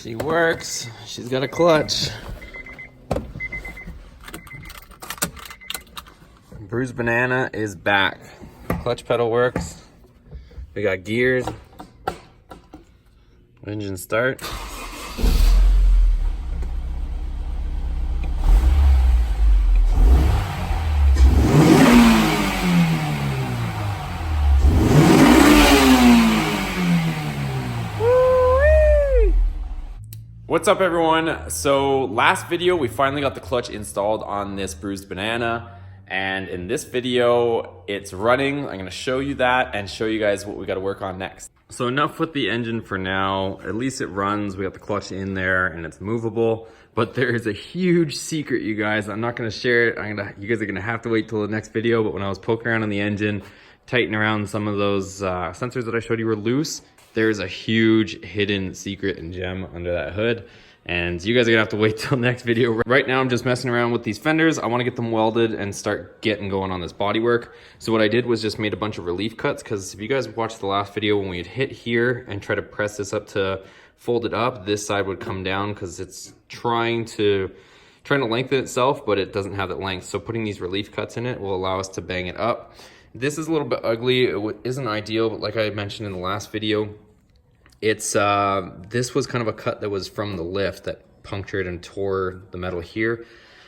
She works. She's got a clutch. Bruised Banana is back. Clutch pedal works. We got gears. Engine start. What's up everyone? So last video we finally got the clutch installed on this Bruised Banana, and in this video it's running. I'm going to show you that and show you guys what we got to work on next. So enough with the engine for now. At least it runs. We got the clutch in there and it's movable, but there is a huge secret, you guys. I'm not going to share it. You guys are going to have to wait till the next video. But when I was poking around on the engine, tightening around some of those sensors that I showed you were loose, there's a huge hidden secret and gem under that hood, and you guys are gonna have to wait till next video. Right now I'm just messing around with these fenders. I want to get them welded and start getting going on this body work. So what I did was just made a bunch of relief cuts, because if you guys watched the last video, when we had hit here and try to press this up to fold it up, this side would come down because it's trying to lengthen itself, but it doesn't have that length. So putting these relief cuts in it will allow us to bang it up. This is a little bit ugly. It isn't ideal, but like I mentioned in the last video, it's this was kind of a cut that was from the lift that punctured and tore the metal here.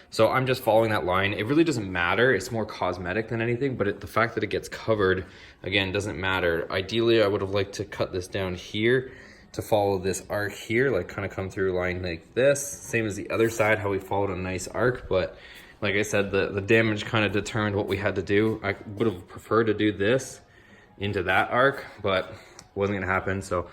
So I'm just following that line. It really doesn't matter. It's more cosmetic than anything, but the fact that it gets covered, again, doesn't matter. Ideally, I would have liked to cut this down here to follow this arc here, like kind of come through a line like this. Same as the other side, how we followed a nice arc, but like I said, the damage kind of determined what we had to do. I would have preferred to do this into that arc, but it wasn't gonna happen. So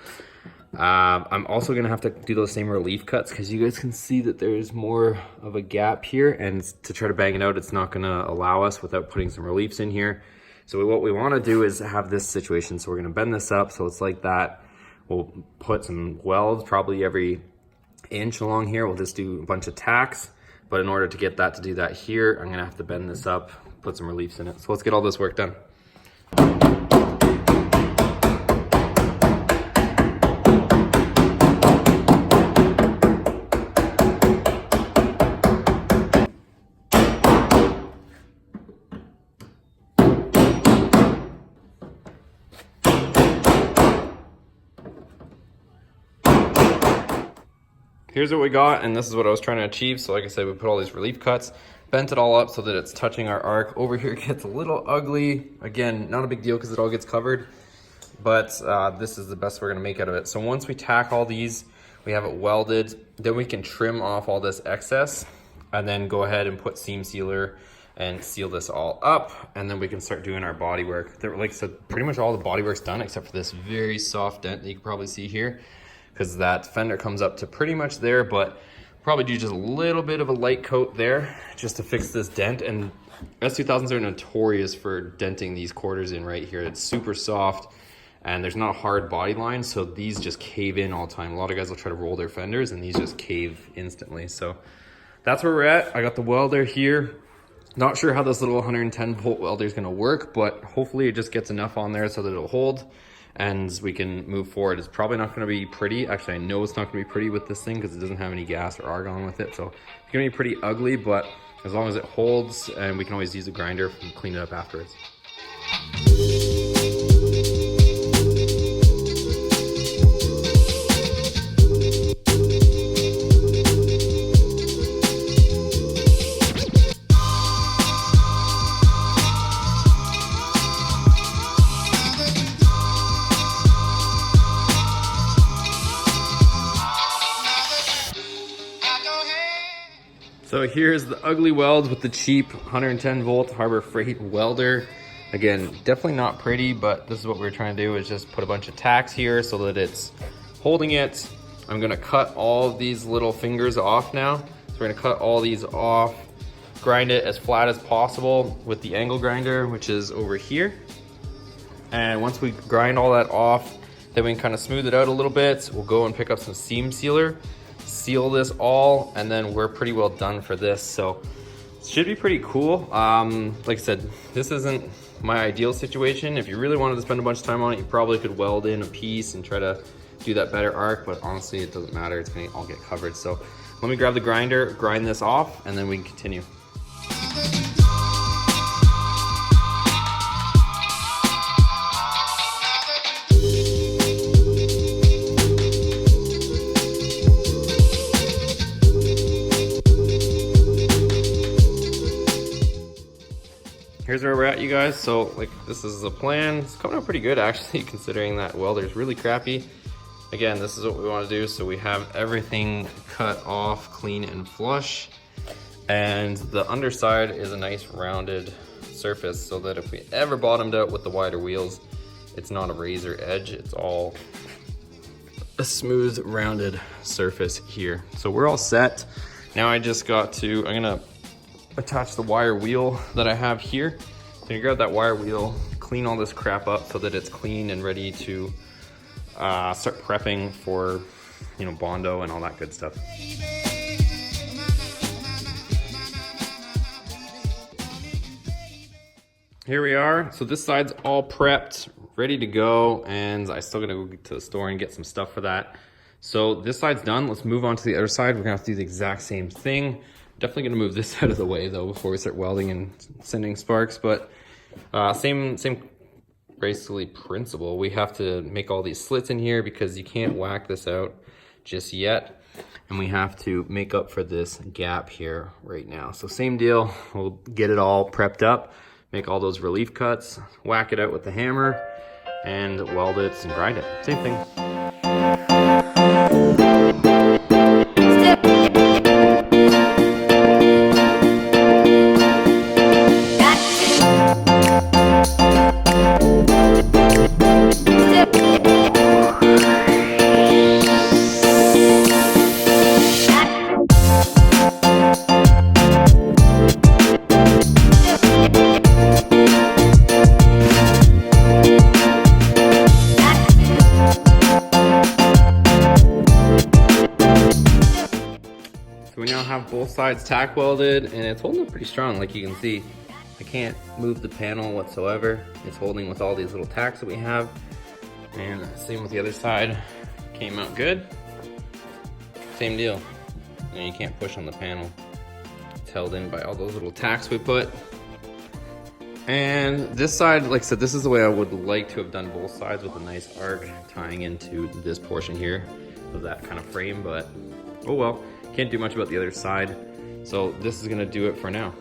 I'm also gonna have to do those same relief cuts, because you guys can see that there's more of a gap here, and to try to bang it out, it's not gonna allow us without putting some reliefs in here. So what we wanna do is have this situation. So we're gonna bend this up so it's like that. We'll put some welds probably every inch along here. We'll just do a bunch of tacks. But in order to get that to do that here, I'm gonna have to bend this up, put some reliefs in it. So let's get all this work done. Here's what we got, and this is what I was trying to achieve. So like I said, we put all these relief cuts, bent it all up so that it's touching our arc. Over here it gets a little ugly. Again, not a big deal because it all gets covered, but this is the best we're gonna make out of it. So once we tack all these, we have it welded, then we can trim off all this excess and then go ahead and put seam sealer and seal this all up, and then we can start doing our body work. Like I said, pretty much all the body work's done except for this very soft dent that you can probably see here, because that fender comes up to pretty much there, but probably do just a little bit of a light coat there just to fix this dent. And S2000s are notorious for denting these quarters in right here. It's super soft and there's not a hard body line, so these just cave in all the time. A lot of guys will try to roll their fenders and these just cave instantly. So that's where we're at. I got the welder here. Not sure how this little 110 volt welder is gonna work, but hopefully it just gets enough on there so that it'll hold and we can move forward. It's probably not going to be pretty. Actually, I know it's not going to be pretty with this thing because it doesn't have any gas or argon with it. So it's going to be pretty ugly, but as long as it holds, and we can always use a grinder and clean it up afterwards. So here's the ugly weld with the cheap 110 volt Harbor Freight welder. Again, definitely not pretty, but this is what we're trying to do, is just put a bunch of tacks here so that it's holding it. I'm gonna cut all of these little fingers off now. So we're gonna cut all these off, grind it as flat as possible with the angle grinder, which is over here. And once we grind all that off, then we can kind of smooth it out a little bit. We'll go and pick up some seam sealer, seal this all, and then we're pretty well done for this. So it should be pretty cool. Like I said, this isn't my ideal situation. If you really wanted to spend a bunch of time on it, you probably could weld in a piece and try to do that better arc, but honestly it doesn't matter, it's gonna all get covered. So let me grab the grinder, grind this off, and then we can continue. Here's where we're at, you guys. So like, this is the plan. It's coming out pretty good actually, considering that welder is really crappy. Again, this is what we want to do. So we have everything cut off clean and flush, and the underside is a nice rounded surface so that if we ever bottomed out with the wider wheels, it's not a razor edge, it's all a smooth rounded surface here. So we're all set. Now I just got to, I'm gonna attach the wire wheel that I have here. So you grab that wire wheel, clean all this crap up so that it's clean and ready to start prepping for, you know, Bondo and all that good stuff. Here we are. So this side's all prepped, ready to go, and I still gotta go to the store and get some stuff for that. So this side's done. Let's move on to the other side. We're gonna have to do the exact same thing. Definitely gonna move this out of the way though before we start welding and sending sparks, but same basically principle. We have to make all these slits in here because you can't whack this out just yet. And we have to make up for this gap here right now. So same deal, we'll get it all prepped up, make all those relief cuts, whack it out with the hammer, and weld it and grind it. Same thing. We now have both sides tack welded, and it's holding up pretty strong. Like you can see, I can't move the panel whatsoever. It's holding with all these little tacks that we have. And same with the other side, came out good. Same deal, and you can't push on the panel. It's held in by all those little tacks we put. And this side, like I said, this is the way I would like to have done both sides, with a nice arc tying into this portion here of that kind of frame, but oh well. Can't do much about the other side. So this is gonna do it for now.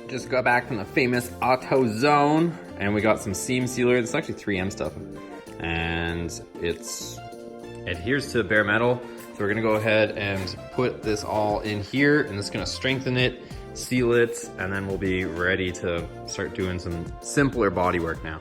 Just got back from the famous AutoZone, and we got some seam sealer. It's actually 3M stuff, and it adheres to bare metal. So we're gonna go ahead and put this all in here, and it's gonna strengthen it, seal it, and then we'll be ready to start doing some simpler body work now.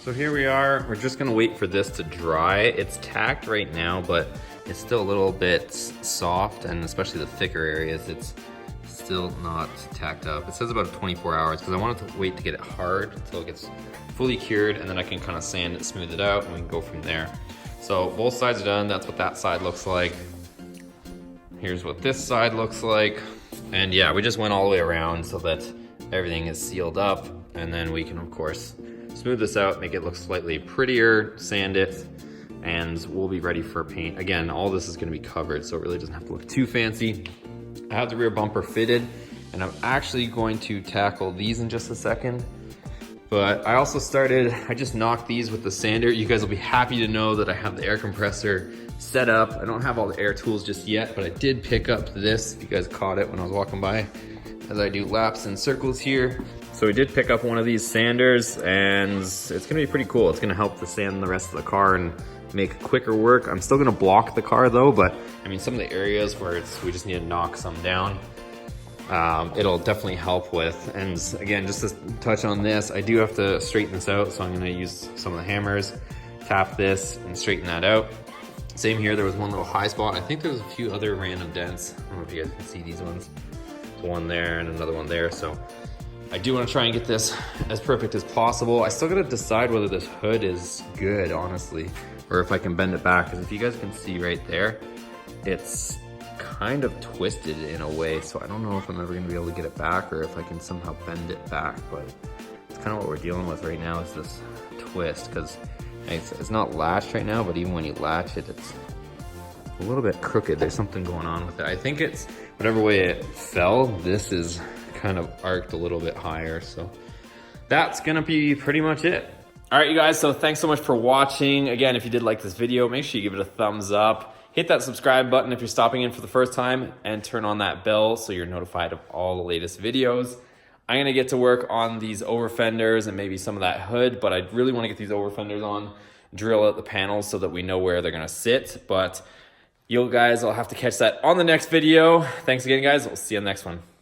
So here we are, we're just gonna wait for this to dry. It's tacked right now, but it's still a little bit soft, and especially the thicker areas, it's still not tacked up. It says about 24 hours because I wanted to wait to get it hard until it gets fully cured, and then I can kind of sand it, smooth it out, and we can go from there. So both sides are done. That's what that side looks like. Here's what this side looks like. And yeah, we just went all the way around so that everything is sealed up, and then we can of course smooth this out, make it look slightly prettier, sand it, and we'll be ready for paint. Again, all this is gonna be covered, so it really doesn't have to look too fancy. I have the rear bumper fitted, and I'm actually going to tackle these in just a second. But I also I just knocked these with the sander. You guys will be happy to know that I have the air compressor set up. I don't have all the air tools just yet, but I did pick up this. You guys caught it when I was walking by, as I do laps and circles here. So we did pick up one of these sanders, and it's gonna be pretty cool. It's gonna help to sand the rest of the car and make quicker work. I'm still gonna block the car though, but I mean, some of the areas where we just need to knock some down, it'll definitely help with. And again, just to touch on this, I do have to straighten this out, so I'm gonna use some of the hammers tap this and straighten that out. Same here, there was one little high spot. I think there was a few other random dents. I don't know if you guys can see these ones. There's one there and another one there. So I do want to try and get this as perfect as possible. I still got to decide whether this hood is good, honestly, or if I can bend it back. Because if you guys can see right there, it's kind of twisted in a way. So I don't know if I'm ever going to be able to get it back or if I can somehow bend it back. But it's kind of what we're dealing with right now is this twist, because it's not latched right now, but even when you latch it, it's a little bit crooked. There's something going on with it. I think it's whatever way it fell, this is kind of arced a little bit higher. So that's gonna be pretty much it. All right, you guys, so thanks so much for watching. Again, if you did like this video, make sure you give it a thumbs up. Hit that subscribe button if you're stopping in for the first time, and turn on that bell so you're notified of all the latest videos. I'm gonna get to work on these over fenders and maybe some of that hood, but I really wanna get these over fenders on, drill out the panels so that we know where they're gonna sit. But you guys, I'll have to catch that on the next video. Thanks again, guys. We'll see you on the next one.